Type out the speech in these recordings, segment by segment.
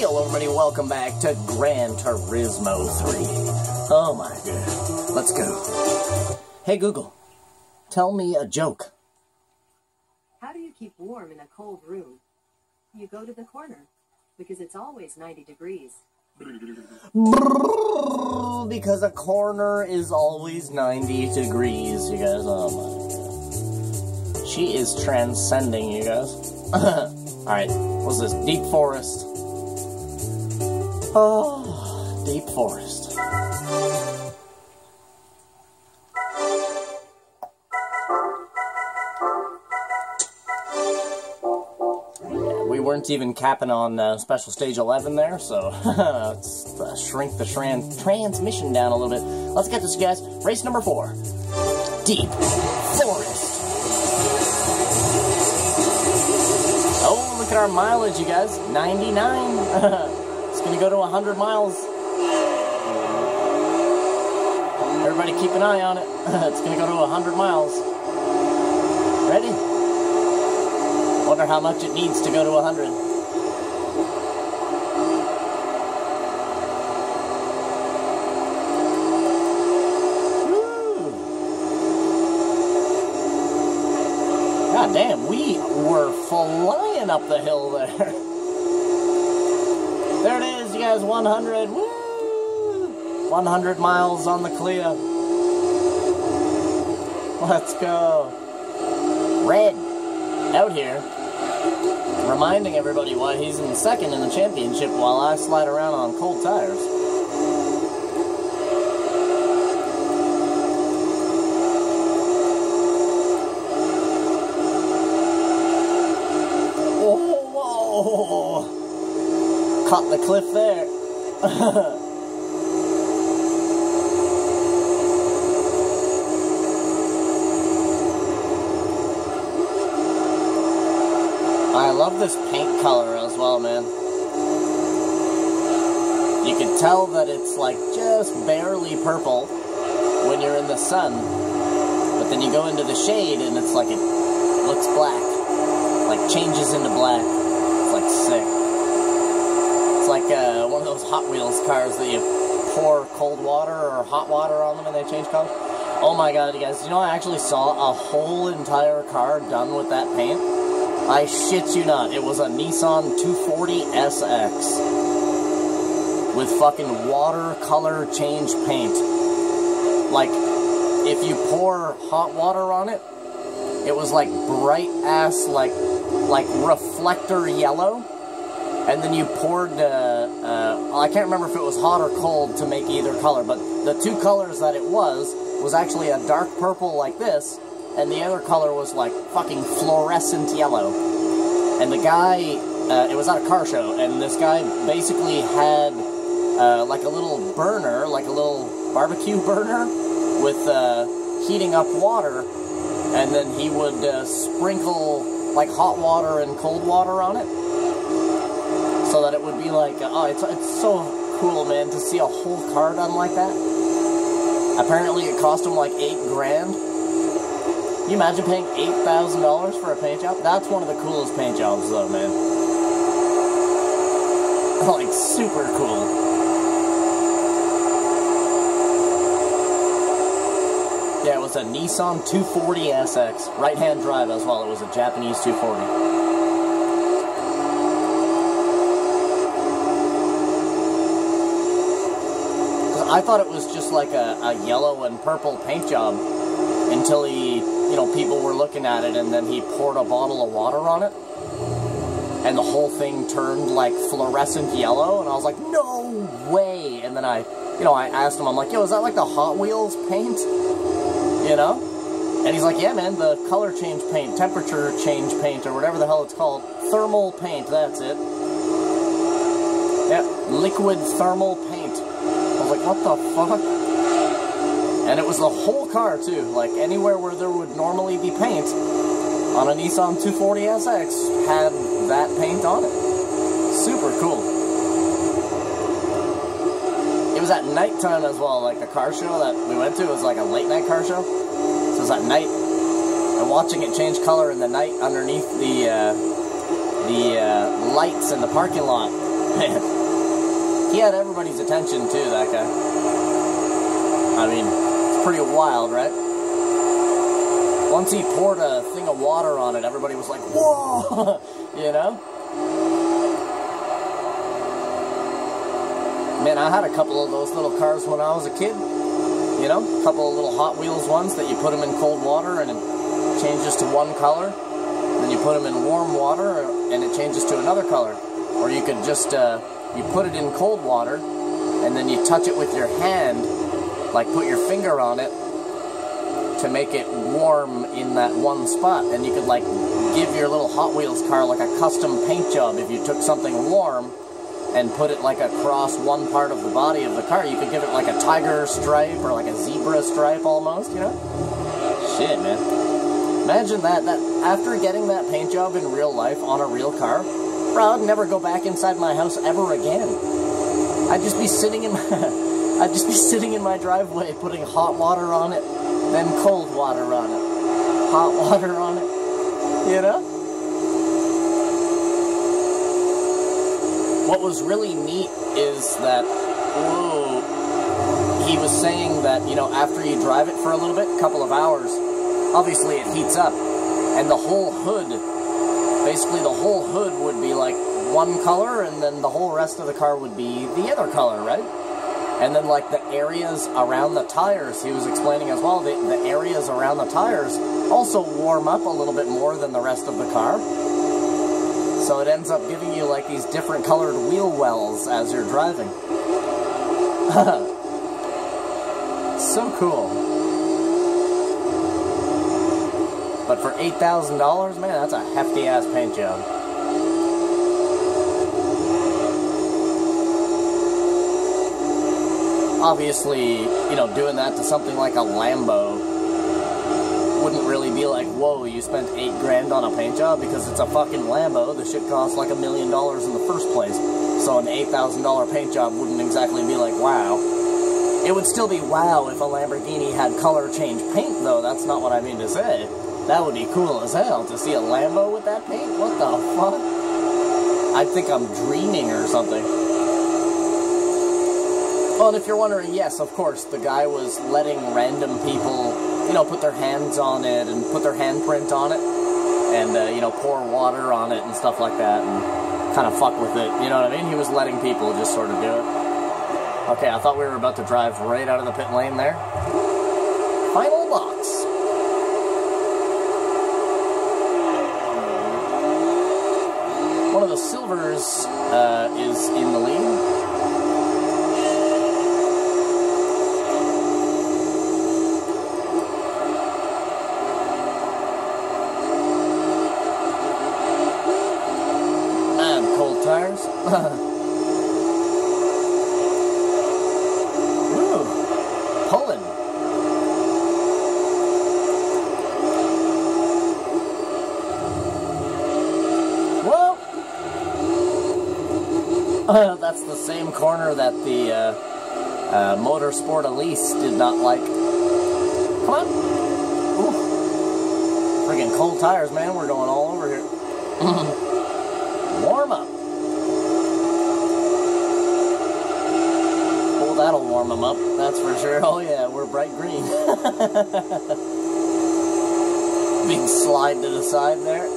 Hello everybody, welcome back to Gran Turismo 3. Oh my god. Let's go. Hey Google, tell me a joke. How do you keep warm in a cold room? You go to the corner, because it's always 90 degrees. Because a corner is always 90 degrees, you guys. Oh my god. She is transcending, you guys. Alright, what's this? Deep forest. Oh, deep forest. We weren't even capping on special stage 11 there, so let's shrink the transmission down a little bit. Let's get this, guys. Race number 4. Deep forest. Oh, look at our mileage, you guys. 99. It's going to go to 100 miles. Everybody keep an eye on it. It's going to go to 100 miles. Ready? Wonder how much it needs to go to 100. Woo! God damn, we were flying up the hill there. There it is, you guys, 100. Woo! 100 miles on the Clio. Let's go. Red, out here, reminding everybody why he's in second in the championship while I slide around on cold tires. Oh, whoa! Caught the cliff there. I love this paint color as well, man. You can tell that it's like just barely purple when you're in the sun, but then you go into the shade and it's like it looks black, like changes into black. It's like sick. It's like one of those Hot Wheels cars that you pour cold water or hot water on them and they change colors. Oh my god, you guys, you know I actually saw a whole entire car done with that paint? I shit you not, it was a Nissan 240 SX with fucking watercolor change paint. Like, if you pour hot water on it, it was like bright ass, like reflector yellow. And then you poured, I can't remember if it was hot or cold to make either color, but the two colors that it was actually a dark purple like this, and the other color was like fucking fluorescent yellow. And the guy, it was at a car show, and this guy basically had like a little burner, like a little barbecue burner with heating up water, and then he would sprinkle like hot water and cold water on it, so that it would be like, oh, it's so cool, man, to see a whole car done like that. Apparently it cost him like $8 grand. Can you imagine paying $8,000 for a paint job? That's one of the coolest paint jobs though, man. Like, super cool. Yeah, it was a Nissan 240 SX. Right-hand drive as well. It was a Japanese 240. I thought it was just like a yellow and purple paint job until he, you know, people were looking at it and then he poured a bottle of water on it and the whole thing turned like fluorescent yellow, and I was like, no way. And then I asked him, I'm like, yo, is that like the Hot Wheels paint? You know? And he's like, yeah, man, the color change paint, temperature change paint, or whatever the hell it's called. Thermal paint, that's it. Yeah, liquid thermal paint. I was like, what the fuck? And it was the whole car, too. Like, anywhere where there would normally be paint on a Nissan 240 SX had that paint on it. Super cool. It was at nighttime as well. Like, the car show that we went to was like a late-night car show. So it was at night. And watching it change color in the night underneath the lights in the parking lot. Man. He had everybody's attention too, that guy. I mean, it's pretty wild, right? Once he poured a thing of water on it, everybody was like, whoa! You know? Man, I had a couple of those little cars when I was a kid. You know? A couple of little Hot Wheels ones that you put them in cold water and it changes to one color. Then you put them in warm water and it changes to another color. Or you could just, you put it in cold water and then you touch it with your hand, like put your finger on it to make it warm in that one spot. And you could like give your little Hot Wheels car like a custom paint job. If you took something warm and put it like across one part of the body of the car, you could give it like a tiger stripe or like a zebra stripe almost, you know? Shit, man. Imagine that after getting that paint job in real life on a real car, bro, I'd never go back inside my house ever again. I'd just be sitting in my driveway putting hot water on it, then cold water on it, hot water on it, you know? What was really neat is that, whoa, he was saying that, you know, after you drive it for a little bit, a couple of hours, obviously it heats up, and the whole hood, basically the whole hood would be like one color, and then the whole rest of the car would be the other color, right? And then like the areas around the tires, he was explaining as well, the areas around the tires also warm up a little bit more than the rest of the car. So it ends up giving you like these different colored wheel wells as you're driving. So cool. But for $8,000, man, that's a hefty ass paint job. Obviously, you know, doing that to something like a Lambo wouldn't really be like, whoa, you spent $8 grand on a paint job, because it's a fucking Lambo. The shit costs like $1 million in the first place. So an $8,000 paint job wouldn't exactly be like, wow. It would still be wow if a Lamborghini had color change paint, though. That's not what I mean to say. That would be cool as hell to see a Lambo with that paint. What the fuck? I'd think I'm dreaming or something. Well, and if you're wondering, yes, of course, the guy was letting random people, you know, put their hands on it and put their handprint on it and, you know, pour water on it and stuff like that and kind of fuck with it. You know what I mean? He was letting people just sort of do it. Okay, I thought we were about to drive right out of the pit lane there. Final box. One of the silvers is in the lead. Tires. Ooh, pulling. Whoa! That's the same corner that the Motorsport Elise did not like. Come on. Ooh. Friggin' cold tires, man. We're going all over here. Warm up. That'll warm them up, that's for sure. Oh yeah, we're bright green. Big slide to the side there.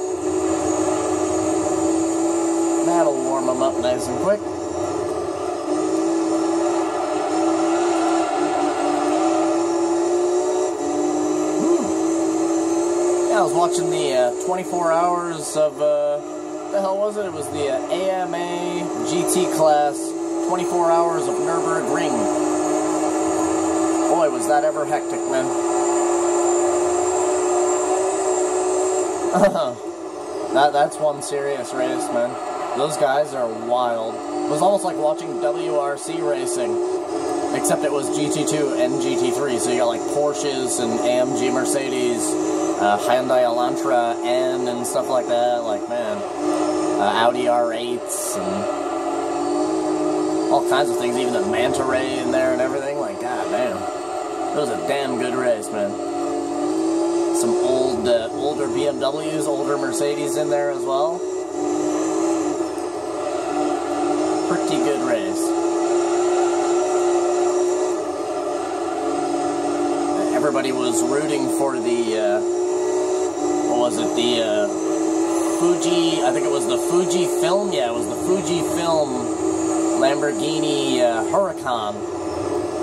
That'll warm them up nice and quick. Yeah, I was watching the 24 hours of, what the hell was it? It was the AMA GT class 24 hours of Nürburgring. Boy, was that ever hectic, man. That's one serious race, man. Those guys are wild. It was almost like watching WRC racing, except it was GT2 and GT3, so you got like Porsches and AMG Mercedes, Hyundai Elantra N and stuff like that, like, man, Audi R8s and all kinds of things, even the Manta Ray in there and everything. Like, god damn. It was a damn good race, man. Some older BMWs, older Mercedes in there as well. Pretty good race. everybody was rooting for the, what was it, the Fuji, I think it was the Fuji Film, yeah, it was the Fuji Film Lamborghini Huracan,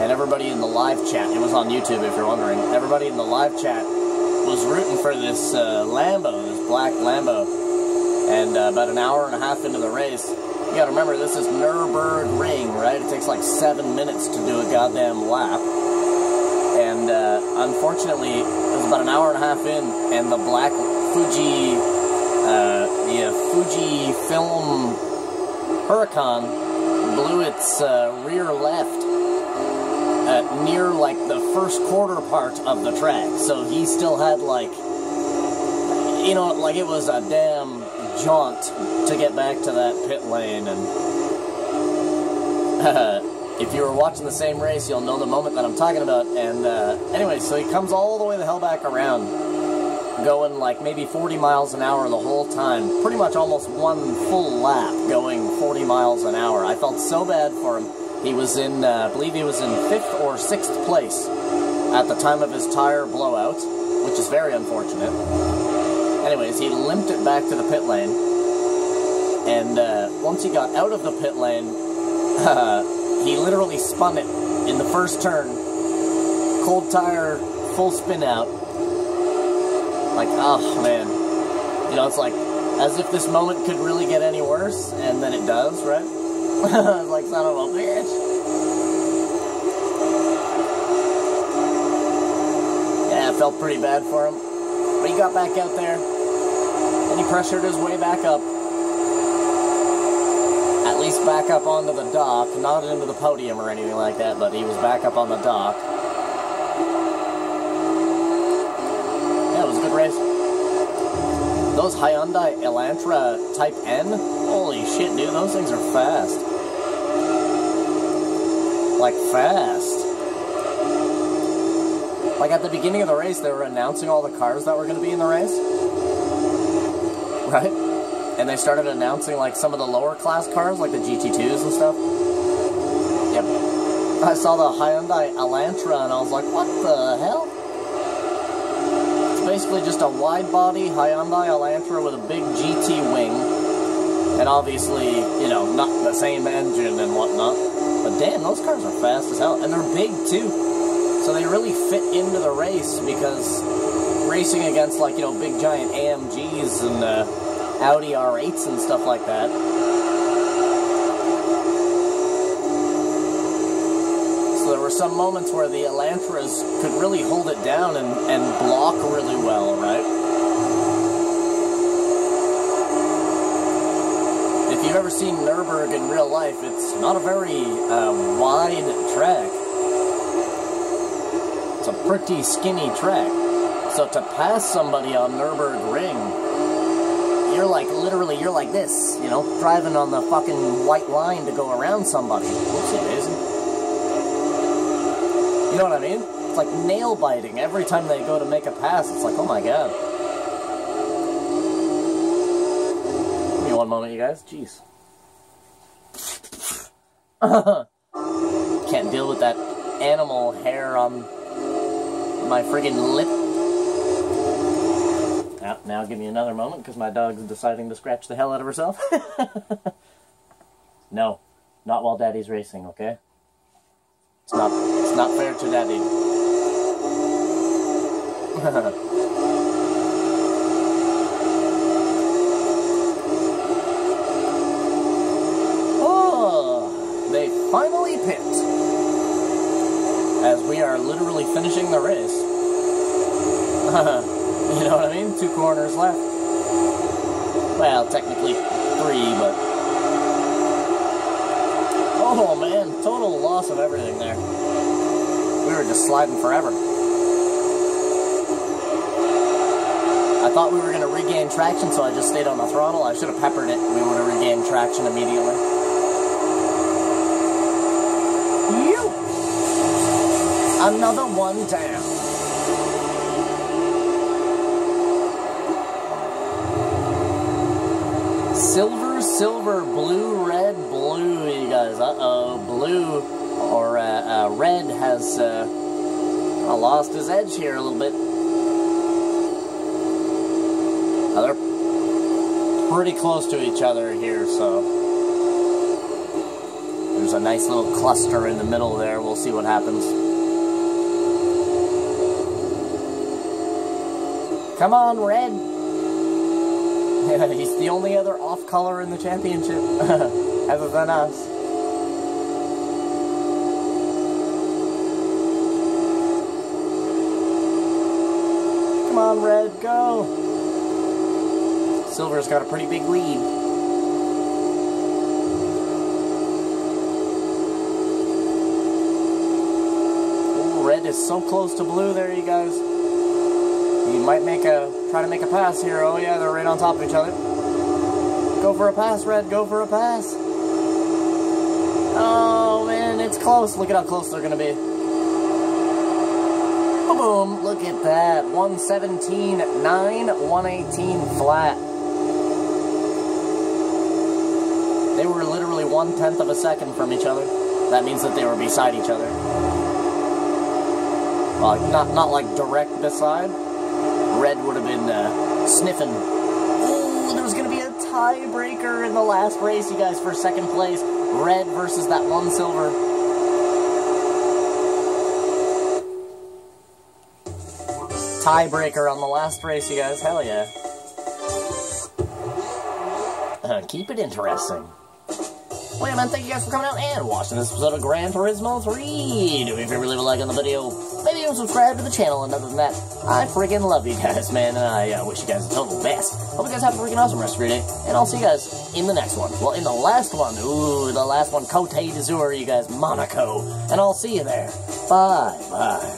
and everybody in the live chat, it was on YouTube if you're wondering, everybody in the live chat was rooting for this Lambo, this black Lambo, and about an hour and a half into the race, you gotta remember, this is Nürburgring, right? It takes like 7 minutes to do a goddamn lap. And unfortunately, it was about an hour and a half in, and the black Fuji, the Fuji Film Huracan blew its rear left near like the first quarter part of the track. So he still had like, you know, like it was a damn jaunt to get back to that pit lane. And if you were watching the same race, you'll know the moment that I'm talking about. And anyway, so he comes all the way the hell back around, going like maybe 40 miles an hour the whole time, pretty much almost one full lap going 40 miles an hour. I felt so bad for him. He was in, I believe he was in 5th or 6th place at the time of his tire blowout, which is very unfortunate. Anyways, he limped it back to the pit lane, and once he got out of the pit lane, he literally spun it in the first turn, cold tire, full spin out. Like, oh man, you know, it's like, as if this moment could really get any worse, and then it does, right? Like, son of a bitch. Yeah, it felt pretty bad for him. But he got back out there, and he pressured his way back up. At least back up onto the dock, not into the podium or anything like that, but he was back up on the dock. Yeah, it was a good race. Those Hyundai Elantra Type N, holy shit, dude, those things are fast. Like, fast. Like, at the beginning of the race, they were announcing all the cars that were going to be in the race. Right? And they started announcing, like, some of the lower class cars, like the GT2s and stuff. Yep. I saw the Hyundai Elantra, and I was like, what the hell? It's basically just a wide-body Hyundai Elantra with a big GT wing. And obviously, you know, not the same engine and whatnot. But damn, those cars are fast as hell. And they're big, too. So they really fit into the race, because racing against, like, you know, big giant AMGs and Audi R8s and stuff like that. So there were some moments where the Elantras could really hold it down and block really well, right? If you've ever seen Nürburgring in real life, it's not a very wide track. It's a pretty skinny track. So to pass somebody on Nürburgring, you're like, literally, you're like this, you know, driving on the fucking white line to go around somebody. Whoopsie daisy. You know what I mean? It's like nail biting every time they go to make a pass. It's like, oh my god. Give me one moment, you guys. Jeez. Can't deal with that animal hair on my friggin' lip. Now give me another moment, because my dog's deciding to scratch the hell out of herself. No, not while Daddy's racing, okay? It's not fair to Daddy. Oh, they finally pit. As we are literally finishing the race. You know what I mean? 2 corners left. Well, technically 3, but... Oh man, total loss of everything there. We were just sliding forever. I thought we were going to regain traction, so I just stayed on the throttle. I should have peppered it. We would have regained traction immediately. You! Another one down. Silver, silver, blue, red, blue, you guys. Uh-oh, blue, or red has, I lost his edge here a little bit. Now they're pretty close to each other here, so there's a nice little cluster in the middle there. We'll see what happens. Come on, Red! He's the only other off color in the championship, other than us. Come on, Red, go! Silver's got a pretty big lead. Ooh, Red is so close to blue there, you guys. He might try to make a pass here. Oh yeah, they're right on top of each other. Go for a pass, Red, go for a pass. Oh man, it's close. Look at how close they're gonna be. Boom, look at that. 117.9, 118 flat. They were literally 1/10 of a second from each other. That means that they were beside each other. Well, not like direct beside. Red would have been sniffing. Oh, there's going to be a tiebreaker in the last race, you guys, for second place. Red versus that one silver. Tiebreaker on the last race, you guys. Hell yeah. Keep it interesting. Well, yeah, man, thank you guys for coming out and watching this episode of Gran Turismo 3. Do me a favor, leave a like on the video. Maybe even subscribe to the channel, and other than that, I freaking love you guys, man, and I wish you guys the total best. Hope you guys have a freaking awesome rest of your day, and I'll see you guys in the next one. Well, in the last one. Ooh, the last one, Côte d'Azur, you guys, Monaco. And I'll see you there. Bye. Bye.